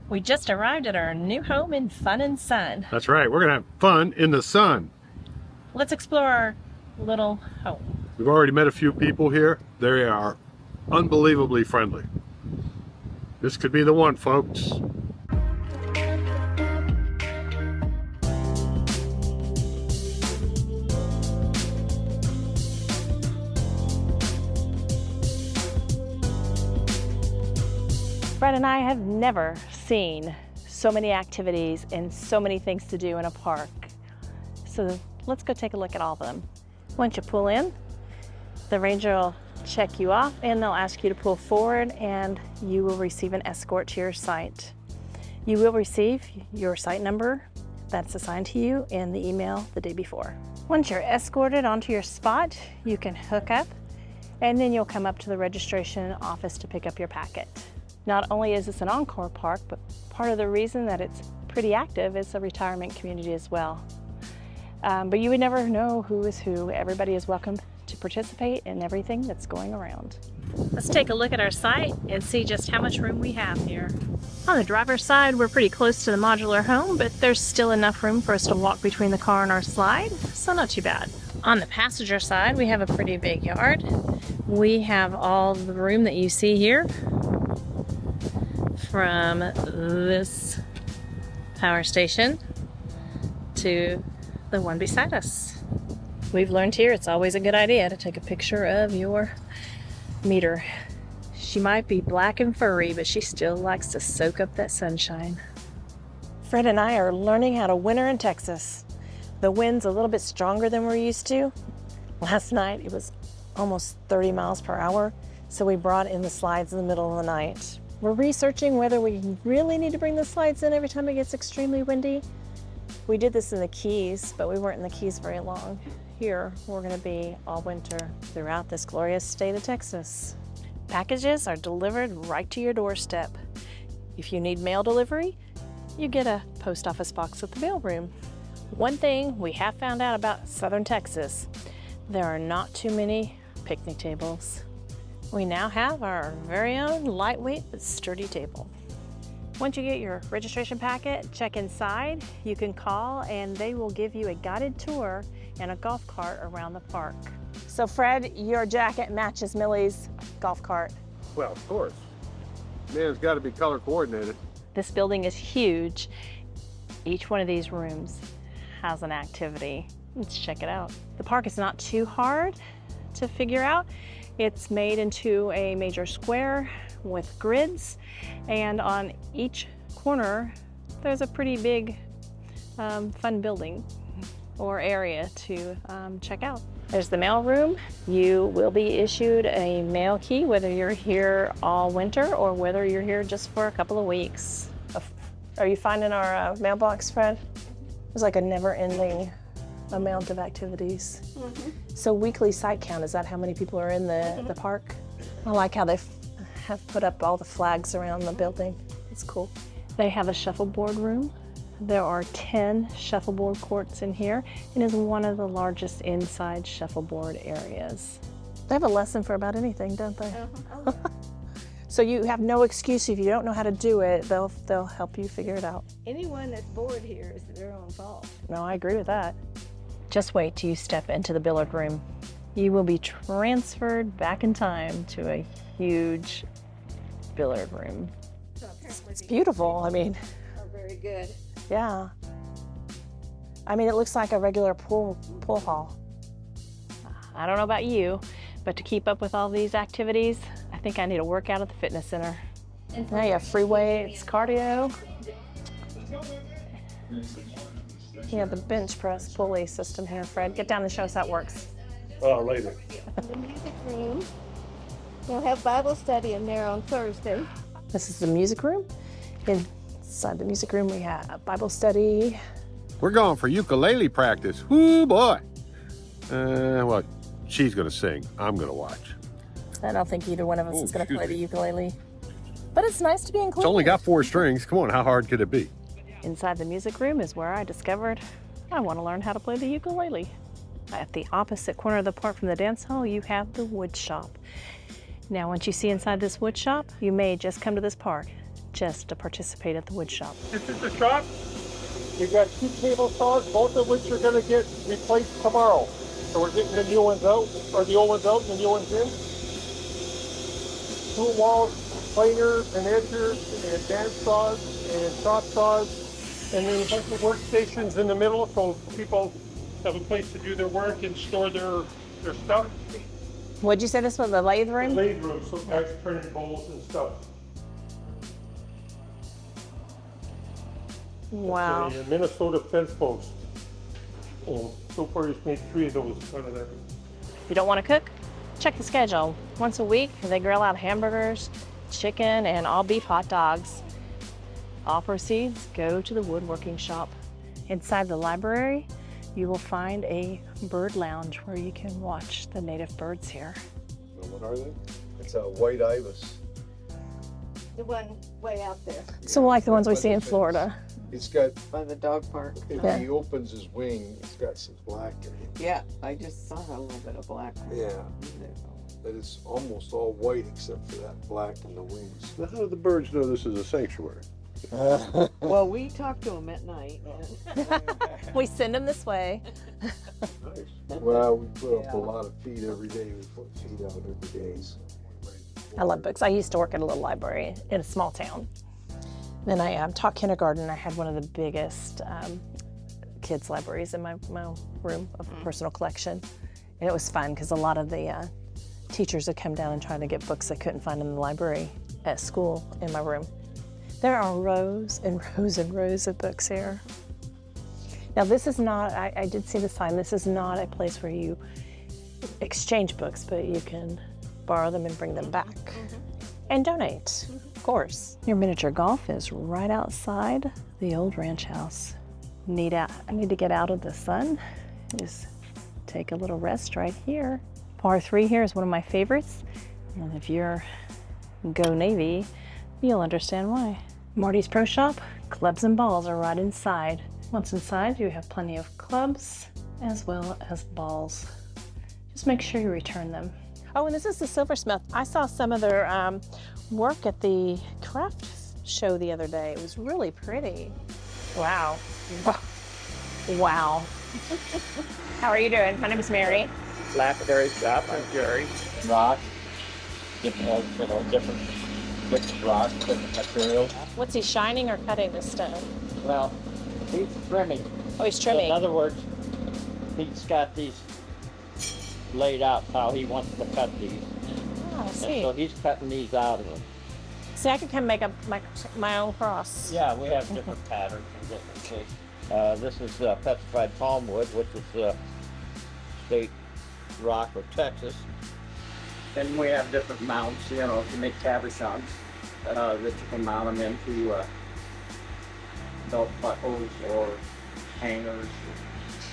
We just arrived at our new home in Fun and Sun. That's right, we're gonna have fun in the sun. Let's explore our little home. We've already met a few people here. They are unbelievably friendly. This could be the one, folks. Fred and I have never seen so many activities and so many things to do in a park. So let's go take a look at all of them. Once you pull in, the ranger will check you off and they'll ask you to pull forward and you will receive an escort to your site. You will receive your site number that's assigned to you in the email the day before. Once you're escorted onto your spot, you can hook up and then you'll come up to the registration office to pick up your packet. Not only is this an Encore park, but part of the reason that it's pretty active is a retirement community as well. But you would never know who is who. Everybody is welcome to participate in everything that's going around. Let's take a look at our site and see just how much room we have here. On the driver's side, we're pretty close to the modular home, but there's still enough room for us to walk between the car and our slide, so not too bad. On the passenger side, we have a pretty big yard. We have all the room that you see here, from this power station to the one beside us. We've learned here it's always a good idea to take a picture of your meter. She might be black and furry, but she still likes to soak up that sunshine. Fred and I are learning how to winter in Texas. The wind's a little bit stronger than we're used to. Last night it was almost 30 miles per hour, so we brought in the slides in the middle of the night. We're researching whether we really need to bring the slides in every time it gets extremely windy. We did this in the Keys, but we weren't in the Keys very long. Here, we're going to be all winter throughout this glorious state of Texas. Packages are delivered right to your doorstep. If you need mail delivery, you get a post office box at the mailroom. One thing we have found out about southern Texas, there are not too many picnic tables. We now have our very own lightweight but sturdy table. Once you get your registration packet, check inside. You can call and they will give you a guided tour and a golf cart around the park. So Fred, your jacket matches Millie's golf cart. Well, of course. Man's got to be color coordinated. This building is huge. Each one of these rooms has an activity. Let's check it out. The park is not too hard to figure out. It's made into a major square with grids, and on each corner there's a pretty big fun building or area to check out. There's the mail room. You will be issued a mail key whether you're here all winter or whether you're here just for a couple of weeks. Are you finding our mailbox, Fred? It's like a never-ending amount of activities. Mm-hmm. So weekly site count, is that how many people are in the park? I like how they have put up all the flags around the building. It's cool. They have a shuffleboard room. There are 10 shuffleboard courts in here and is one of the largest inside shuffleboard areas. They have a lesson for about anything, don't they? Uh-huh. So you have no excuse if you don't know how to do it. They'll help you figure it out. Anyone that's bored here is their own fault. No, I agree with that. Just wait till you step into the billiard room. You will be transferred back in time to a huge billiard room. So It's beautiful, I mean. are very good. Yeah. I mean, it looks like a regular pool hall. I don't know about you, but to keep up with all these activities, I think I need to work out at the fitness center. Now you have free weights, cardio. You have the bench press pulley system here, Fred. Get down and show us how it works. Oh, later. The music room, they'll have Bible study in there on Thursday. This is the music room. Inside the music room, we have Bible study. We're going for ukulele practice. Whoo, boy. Well, she's going to sing. I'm going to watch. I don't think either one of us is going to play the ukulele. But it's nice to be included. It's only got 4 strings. Come on, how hard could it be? Inside the music room is where I discovered I want to learn how to play the ukulele. At the opposite corner of the park from the dance hall, you have the wood shop. Now, once you see inside this wood shop, you may just come to this park just to participate at the wood shop. This is the shop. We've got 2 table saws, both of which are going to get replaced tomorrow. So we're getting the new ones out, or the old ones out and the new ones in. 2 walls, planers and edgers, and band saws, and chop saws, and then a bunch of workstations in the middle so people have a place to do their work and store their stuff. What'd you say this was, the lathe room? Lathe room, so guys turning bowls and stuff. Wow. A Minnesota fence post. And so far he's made 3 of those out of that. You don't want to cook? Check the schedule. Once a week, they grill out hamburgers, chicken, and all beef hot dogs. All proceeds go to the woodworking shop. Inside the library, you will find a bird lounge where you can watch the native birds here. What are they? It's a white ibis. The one way out there. So like the ones we see in Florida. It's got, By the dog park. if Yeah. he opens his wing, it's got some black in it. Yeah, I just saw a little bit of black. Yeah, but it's almost all white except for that black in the wings. How do the birds know this is a sanctuary? Well, we talked to him at night. We send them this way. Nice. Well, we put up a lot of feed every day. We put feed out every day. So. I love books. I used to work at a little library in a small town. Then I taught kindergarten. I had one of the biggest kids' libraries in my room of personal collection. And it was fun because a lot of the teachers would come down and try to get books they couldn't find in the library at school in my room. There are rows and rows and rows of books here. Now this is not, I did see the sign, this is not a place where you exchange books, but you can borrow them and bring them back. And donate, of course. Your miniature golf is right outside the old ranch house. I need to get out of the sun. Just take a little rest right here. Par 3 here is one of my favorites. And if you're Go Navy, you'll understand why. Marty's Pro Shop, clubs and balls are right inside. Once inside, you have plenty of clubs as well as balls. Just make sure you return them. Oh, and this is the silversmith. I saw some of their work at the craft show the other day. It was really pretty. Wow. Wow. How are you doing? My name is Mary. Lapidary shop. I'm Jerry. Rock, different mixed rock, different materials. What's he shining or cutting this stone? Well, he's trimming. Oh, he's So trimming. in other words, he's got these laid out how he wants to cut these. Oh, I And see. so he's cutting these out of them. See, I could come make up my own cross. Yeah, we have different patterns and different shapes. This is petrified palm wood, which is state rock of Texas. And we have different mounts, you know, to make cabochons that you can mount them into belt buckles or hangers,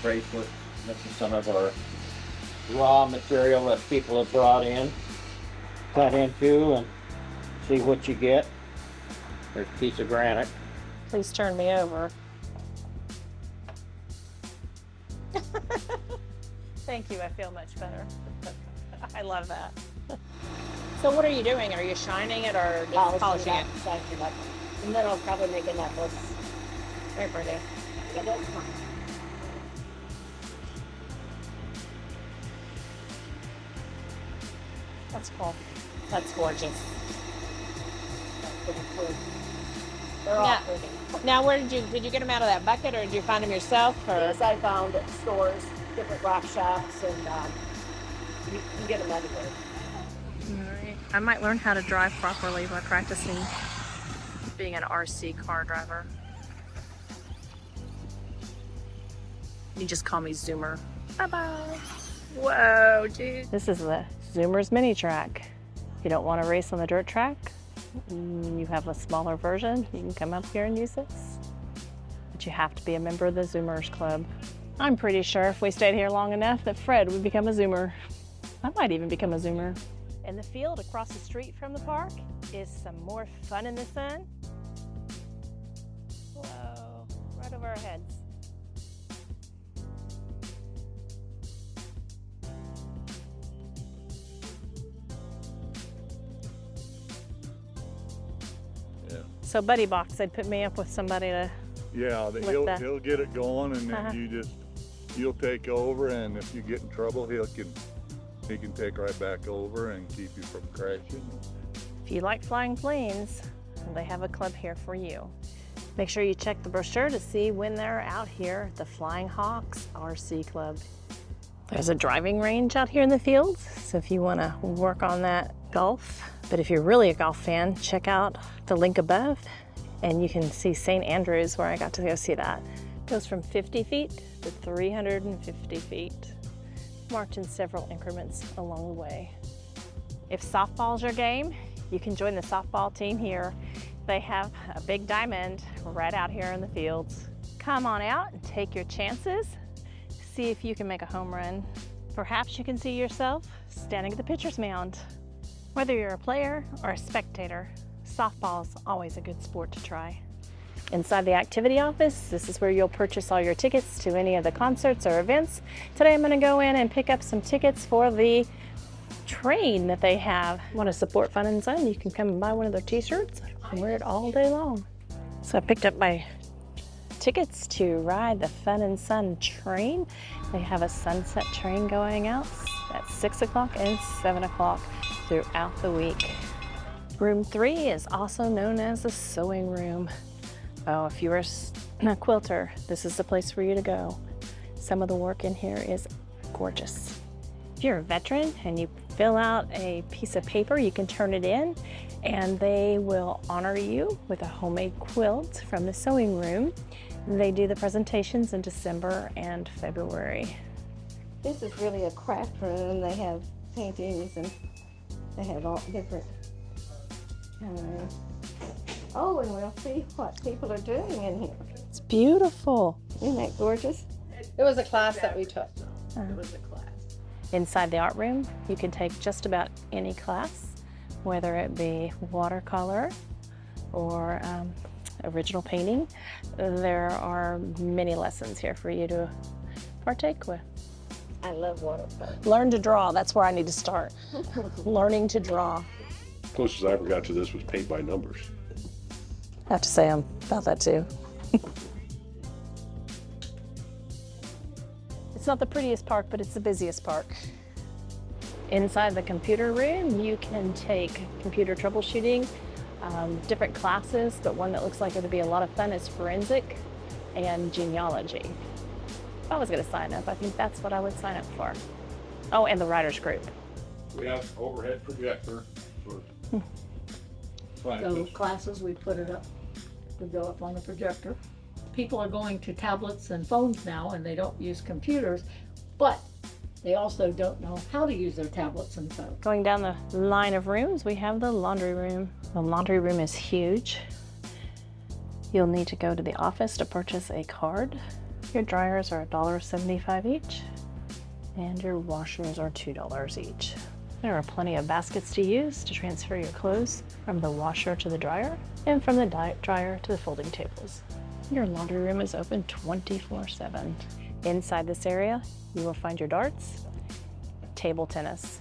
bracelets. This is some of our raw material that people have brought in, cut into, and see what you get. There's a piece of granite. Please turn me over. Thank you, I feel much better. I love that. So what are you doing? Are you shining it or just polishing it? And then I'll probably make a necklace. Very pretty. Yeah, that's fine. That's cool. That's gorgeous. They're all Yeah. pretty. Now, where did you get them out of that bucket, or did you find them yourself? Or Yes, I found at stores, different rock shops, and you can get them anywhere. Alright. I might learn how to drive properly by practicing being an RC car driver. You just call me Zoomer. Bye-bye. Whoa, dude. This is the Zoomer's mini track. If you don't want to race on the dirt track, you have a smaller version, you can come up here and use this. But you have to be a member of the Zoomers Club. I'm pretty sure if we stayed here long enough that Fred would become a Zoomer. I might even become a Zoomer. In the field across the street from the park is some more fun in the sun. Whoa, right over our heads. So buddy box, they'd put me up with somebody to, Yeah, With he'll the- he'll get it going, and then Uh-huh. you'll take over, and if you get in trouble, he can take right back over and keep you from crashing. if you like flying planes, they have a club here for you. Make sure you check the brochure to see when they're out here at the Flying Hawks RC Club. There's a driving range out here in the fields, so if you want to work on that golf. But if you're really a golf fan, check out the link above, and you can see St. Andrews, where I got to go see that. It goes from 50 feet to 350 feet, marked in several increments along the way. If softball's your game, you can join the softball team here. They have a big diamond right out here in the fields. Come on out and take your chances. See if you can make a home run. Perhaps you can see yourself standing at the pitcher's mound. Whether you're a player or a spectator, softball's always a good sport to try. Inside the activity office, this is where you'll purchase all your tickets to any of the concerts or events. Today I'm going to go in and pick up some tickets for the train that they have. Want to support Fun and Sun? You can come and buy one of their t-shirts and wear it all day long. So I picked up my tickets to ride the Fun and Sun train. They have a sunset train going out at 6 o'clock and 7 o'clock throughout the week. Room 3 is also known as the sewing room. Oh, if you're a quilter, this is the place for you to go. Some of the work in here is gorgeous. If you're a veteran and you fill out a piece of paper, you can turn it in and they will honor you with a homemade quilt from the sewing room. They do the presentations in December and February. This is really a craft room. They have paintings and they have all different oh, and we'll see what people are doing in here. It's beautiful. Isn't that gorgeous? It was a class that we took. Uh-huh. It was a class. Inside the art room, you can take just about any class, whether it be watercolor or original painting. There are many lessons here for you to partake with. I love watercolor. Learn to draw, that's where I need to start. Learning to draw. Closest I ever got to this was paint by numbers. I have to say I'm about that too. It's not the prettiest park, but it's the busiest park. Inside the computer room, you can take computer troubleshooting, different classes, but one that looks like it would be a lot of fun is forensic and genealogy. If I was going to sign up, I think that's what I would sign up for. Oh, and the writers group. We have overhead projector for So classes, we put it up, we go up on the projector. People are going to tablets and phones now and they don't use computers, but they also don't know how to use their tablets and phones. Going down the line of rooms, we have the laundry room. The laundry room is huge. You'll need to go to the office to purchase a card. Your dryers are $1.75 each, and your washers are $2 each. There are plenty of baskets to use to transfer your clothes from the washer to the dryer, and from the dryer to the folding tables. Your laundry room is open 24/7. Inside this area, you will find your darts, table tennis.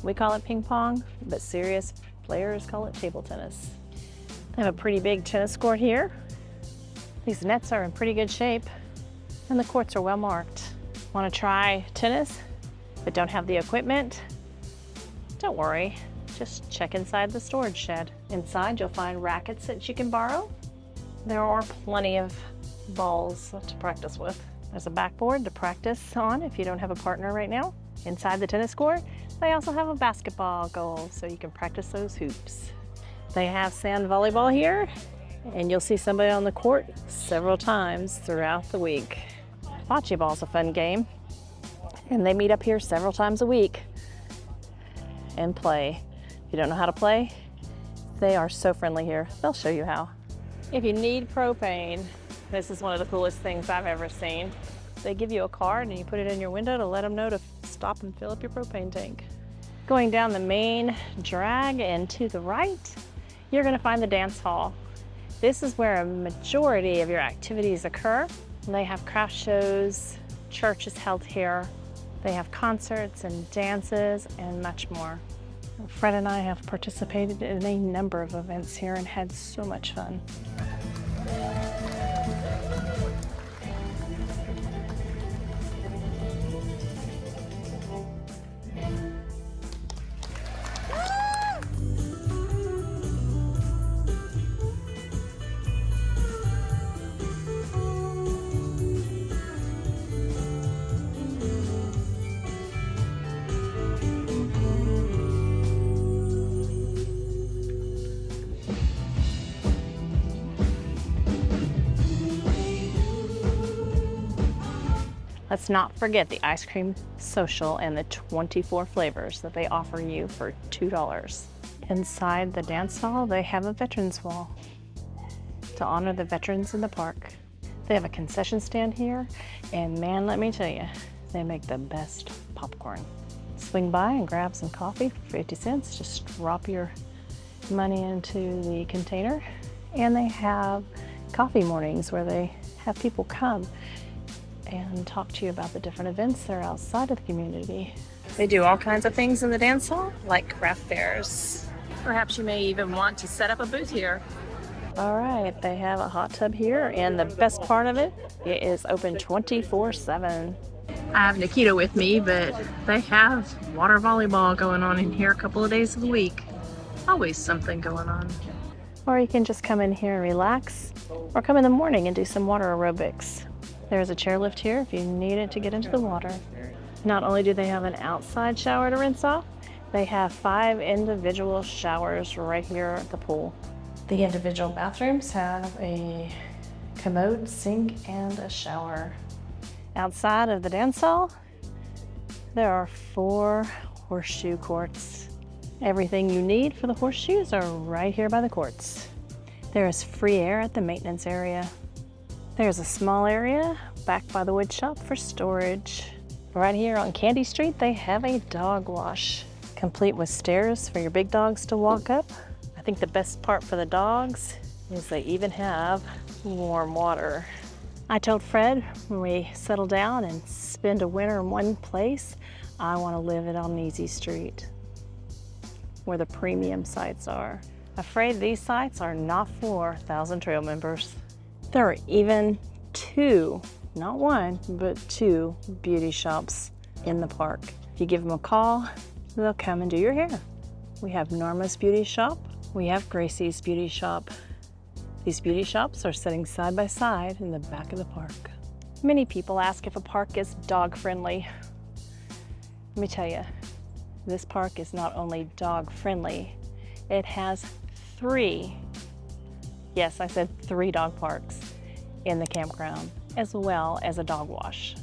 We call it ping pong, but serious players call it table tennis. They have a pretty big tennis court here. These nets are in pretty good shape, and the courts are well marked. Want to try tennis, but don't have the equipment? Don't worry, just check inside the storage shed. Inside, you'll find rackets that you can borrow. There are plenty of balls to practice with. There's a backboard to practice on if you don't have a partner right now. Inside the tennis court, they also have a basketball goal so you can practice those hoops. They have sand volleyball here, and you'll see somebody on the court several times throughout the week. Bocce ball's a fun game, and they meet up here several times a week and play. If you don't know how to play, they are so friendly here. They'll show you how. If you need propane, this is one of the coolest things I've ever seen. They give you a card and you put it in your window to let them know to stop and fill up your propane tank. Going down the main drag and to the right, you're going to find the dance hall. This is where a majority of your activities occur. They have craft shows, church is held here. They have concerts and dances and much more. Fred and I have participated in a number of events here and had so much fun. Let's not forget the ice cream social and the 24 flavors that they offer you for $2. Inside the dance hall, they have a veterans wall to honor the veterans in the park. They have a concession stand here, and man, let me tell you, they make the best popcorn. Swing by and grab some coffee for 50 cents. Just drop your money into the container. And they have coffee mornings where they have people come and talk to you about the different events that are outside of the community. They do all kinds of things in the dance hall, like craft fairs. Perhaps you may even want to set up a booth here. All right, they have a hot tub here, and the best part of it, it is open 24/7. I have Nikita with me, but they have water volleyball going on in here a couple of days of the week. Always something going on. Or you can just come in here and relax, or come in the morning and do some water aerobics. There's a chairlift here if you need it to get into the water. Not only do they have an outside shower to rinse off, they have 5 individual showers right here at the pool. The individual bathrooms have a commode, sink, and a shower. Outside of the dance hall, there are 4 horseshoe courts. Everything you need for the horseshoes are right here by the courts. There is free air at the maintenance area. There's a small area back by the wood shop for storage. Right here on Candy Street, they have a dog wash, complete with stairs for your big dogs to walk up. I think the best part for the dogs is they even have warm water. I told Fred when we settle down and spend a winter in one place, I want to live it on Easy Street, where the premium sites are. Afraid these sites are not for Thousand Trail members. There are even 2, not 1, but 2 beauty shops in the park. If you give them a call, they'll come and do your hair. We have Norma's Beauty Shop. We have Gracie's Beauty Shop. These beauty shops are sitting side by side in the back of the park. Many people ask if a park is dog friendly. Let me tell you, this park is not only dog friendly, it has 3, yes, I said 3 dog parks in the campground, as well as a dog wash.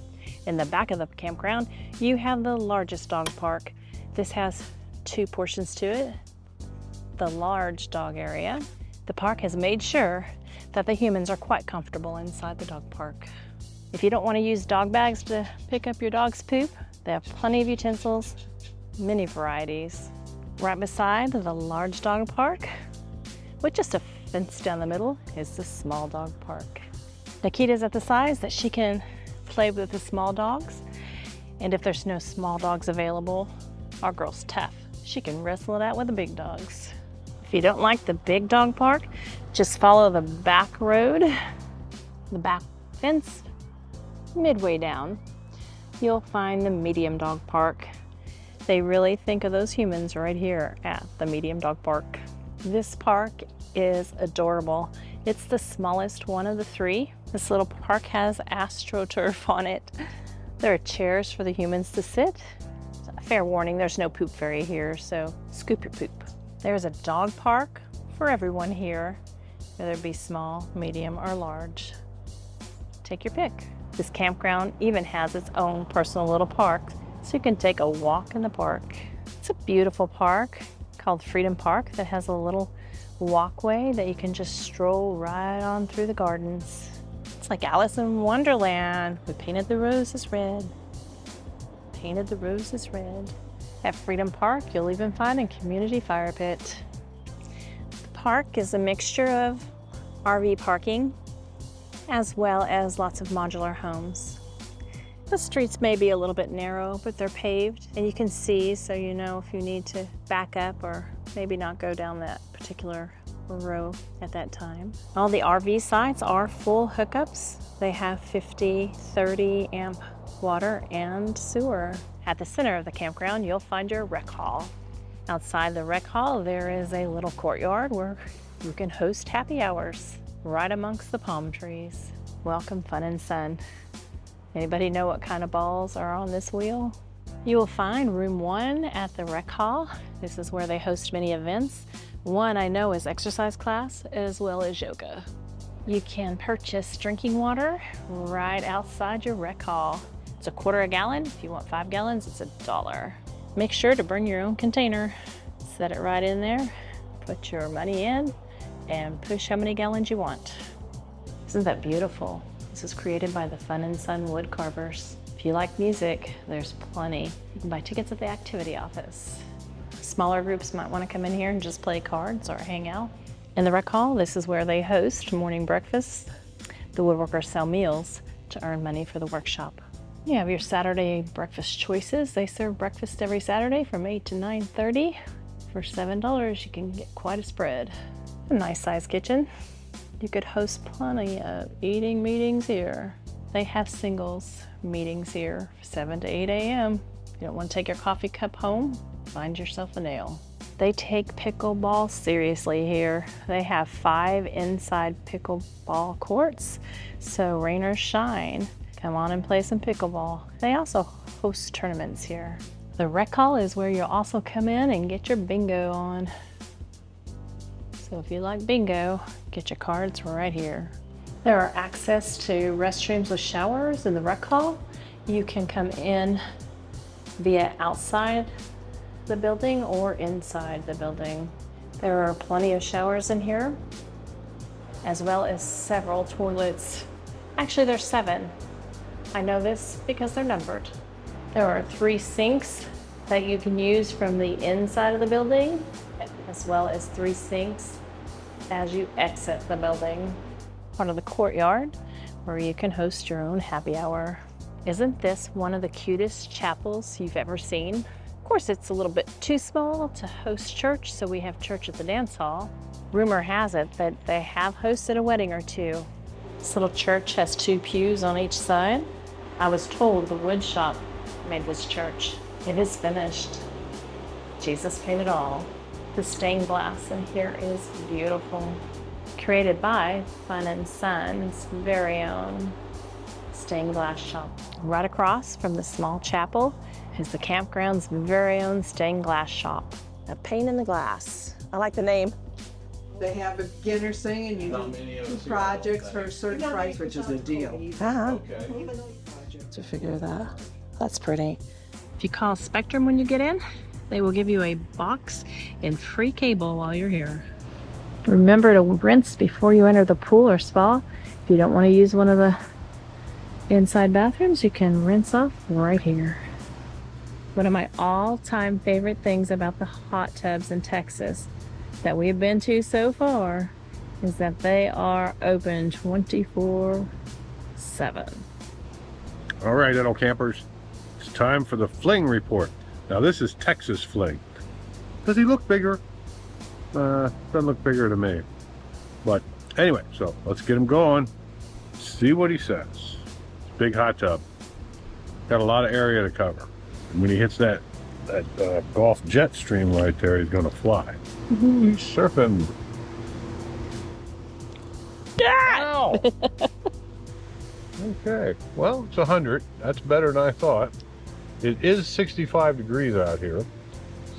In the back of the campground, you have the largest dog park. This has 2 portions to it. The large dog area. The park has made sure that the humans are quite comfortable inside the dog park. If you don't want to use dog bags to pick up your dog's poop, they have plenty of utensils, many varieties. Right beside the large dog park, with just a fence down the middle, is the small dog park. Nikita's at the size that she can play with the small dogs, and if there's no small dogs available, our girl's tough. She can wrestle it out with the big dogs. If you don't like the big dog park, just follow the back road, the back fence, midway down, you'll find the medium dog park. They really think of those humans right here at the medium dog park. This park is adorable. It's the smallest one of the 3. This little park has AstroTurf on it. There are chairs for the humans to sit. Fair warning, there's no poop fairy here, so scoop your poop. There's a dog park for everyone here, whether it be small, medium, or large. Take your pick. This campground even has its own personal little park, so you can take a walk in the park. It's a beautiful park called Freedom Park that has a little walkway that you can just stroll right on through the gardens. It's like Alice in Wonderland. We painted the roses red. Painted the roses red. At Freedom Park, you'll even find a community fire pit. The park is a mixture of RV parking as well as lots of modular homes. The streets may be a little bit narrow, but they're paved and you can see, so you know if you need to back up or maybe not go down that particular row at that time. All the RV sites are full hookups. They have 50, 30 amp water and sewer. At the center of the campground, you'll find your rec hall. Outside the rec hall, there is a little courtyard where you can host happy hours right amongst the palm trees. Welcome, fun and sun. Anybody know what kind of balls are on this wheel? You will find room 1 at the rec hall. This is where they host many events. One I know is exercise class as well as yoga. You can purchase drinking water right outside your rec hall. It's $1/4 gallon. If you want 5 gallons, it's $1. Make sure to bring your own container. Set it right in there, put your money in, and push how many gallons you want. Isn't that beautiful? This is created by the Fun and Sun wood carvers. If you like music, there's plenty. You can buy tickets at the activity office. Smaller groups might want to come in here and just play cards or hang out. In the rec hall, this is where they host morning breakfast. The woodworkers sell meals to earn money for the workshop. You have your Saturday breakfast choices. They serve breakfast every Saturday from 8 to 9:30. For $7, you can get quite a spread. A nice sized kitchen. You could host plenty of eating meetings here. They have singles meetings here, 7 to 8 a.m. If you don't want to take your coffee cup home, find yourself a nail. They take pickleball seriously here. They have 5 inside pickleball courts, so rain or shine, come on and play some pickleball. They also host tournaments here. The rec hall is where you'll also come in and get your bingo on. So if you like bingo, get your cards right here. There are access to restrooms with showers in the rec hall. You can come in via outside the building or inside the building. There are plenty of showers in here, as well as several toilets. Actually, there's 7. I know this because they're numbered. There are 3 sinks that you can use from the inside of the building, as well as 3 sinks as you exit the building. Part of the courtyard where you can host your own happy hour. Isn't this one of the cutest chapels you've ever seen? Of course, it's a little bit too small to host church, so we have church at the dance hall. Rumor has it that they have hosted a wedding or 2. This little church has 2 pews on each side. I was told the wood shop made this church. It is finished. Jesus paid it all. The stained glass in here is beautiful. Created by Fun and Sun's very own stained glass shop. Right across from the small chapel is the campground's very own stained glass shop. A pane in the glass. I like the name. They have a beginner thing and you do 2 projects for a certain price, which is a deal. To figure that. That's pretty. If you call Spectrum when you get in, they will give you a box and free cable while you're here. Remember to rinse before you enter the pool or spa. If you don't want to use one of the inside bathrooms, you can rinse off right here. One of my all-time favorite things about the hot tubs in Texas that we've been to so far is that they are open 24/7. All right, Idle Campers, it's time for the fling report. Now this is Texas fling. Does he look bigger? Doesn't look bigger to me. But anyway, so let's get him going. See what he says. It's a big hot tub. Got a lot of area to cover. And when he hits that golf jet stream right there, he's gonna fly. He's surfing. Ow! Okay, well, it's 100. That's better than I thought. It is 65 degrees out here,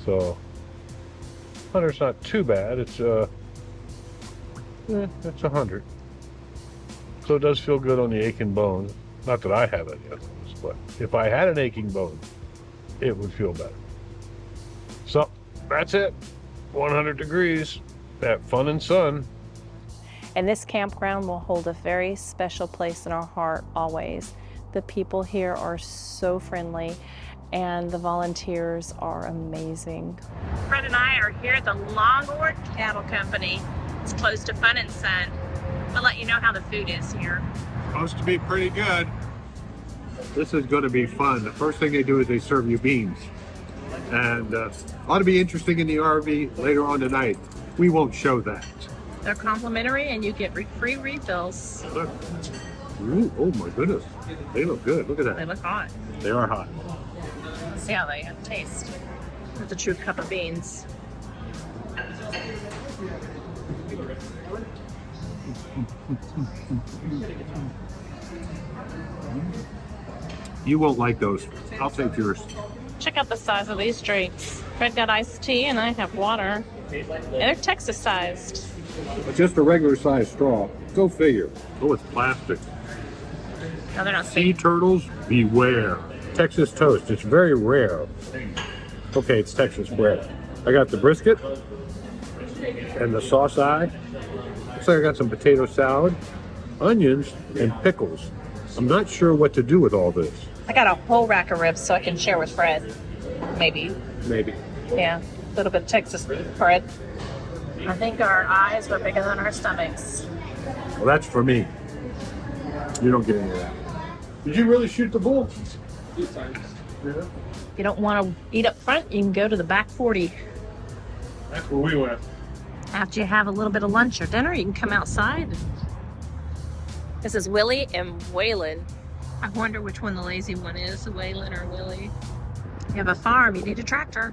so 100's not too bad. It's 100. So it does feel good on the aching bones. Not that I have any of those, but if I had an aching bone, it would feel better. So that's it. 100 degrees at Fun and Sun. And this campground will hold a very special place in our heart always. The people here are so friendly and the volunteers are amazing. Fred and I are here at the Longhorn Cattle Company. It's close to Fun and Sun. I'll let you know how the food is here. Supposed to be pretty good. This is going to be fun. The first thing they do is they serve you beans. And ought to be interesting in the RV later on tonight. We won't show that. They're complimentary and you get free refills. Look. Ooh, oh my goodness. They look good. Look at that. They look hot. They are hot. Let's see how they taste. It's a true cup of beans. You won't like those. I'll take yours. Check out the size of these drinks. Fred got iced tea and I have water. And they're Texas sized. But just a regular size straw. Go figure. Oh, it's plastic. No, they're not Sea turtles, beware. Texas toast. It's very rare. Okay, it's Texas bread. I got the brisket and the sauce eye. Looks like I got some potato salad, onions, and pickles. I'm not sure what to do with all this. I got a whole rack of ribs so I can share with Fred. Maybe. Maybe. Yeah, a little bit of Texas Fred. I think our eyes were bigger than our stomachs. Well, that's for me. You don't get any of that. Did you really shoot the bull? Yeah. If you don't want to eat up front, you can go to the back 40. That's where we went. After you have a little bit of lunch or dinner, you can come outside. This is Willie and Waylon. I wonder which one the lazy one is, Waylon or Willie. You have a farm, you need a tractor.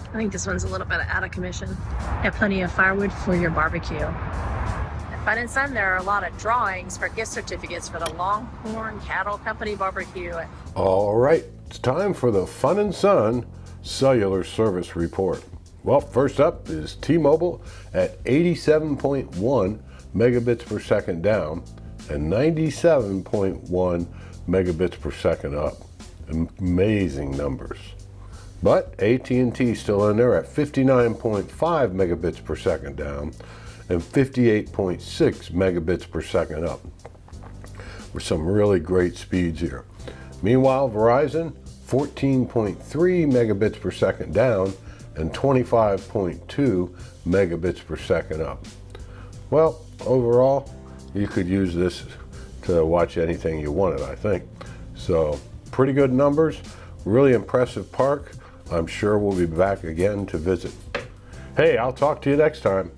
I think this one's a little bit out of commission. You have plenty of firewood for your barbecue. At Fun and Sun, there are a lot of drawings for gift certificates for the Longhorn Cattle Company barbecue. All right, it's time for the Fun and Sun cellular service report. Well, first up is T-Mobile at 87.1 megabits per second down and 97.1 megabits per second up. Amazing numbers. But AT&T still in there at 59.5 megabits per second down and 58.6 megabits per second up. With some really great speeds here. Meanwhile, Verizon 14.3 megabits per second down and 25.2 megabits per second up. Well, overall, you could use this to watch anything you wanted, I think. So, pretty good numbers, really impressive park. I'm sure we'll be back again to visit. Hey, I'll talk to you next time.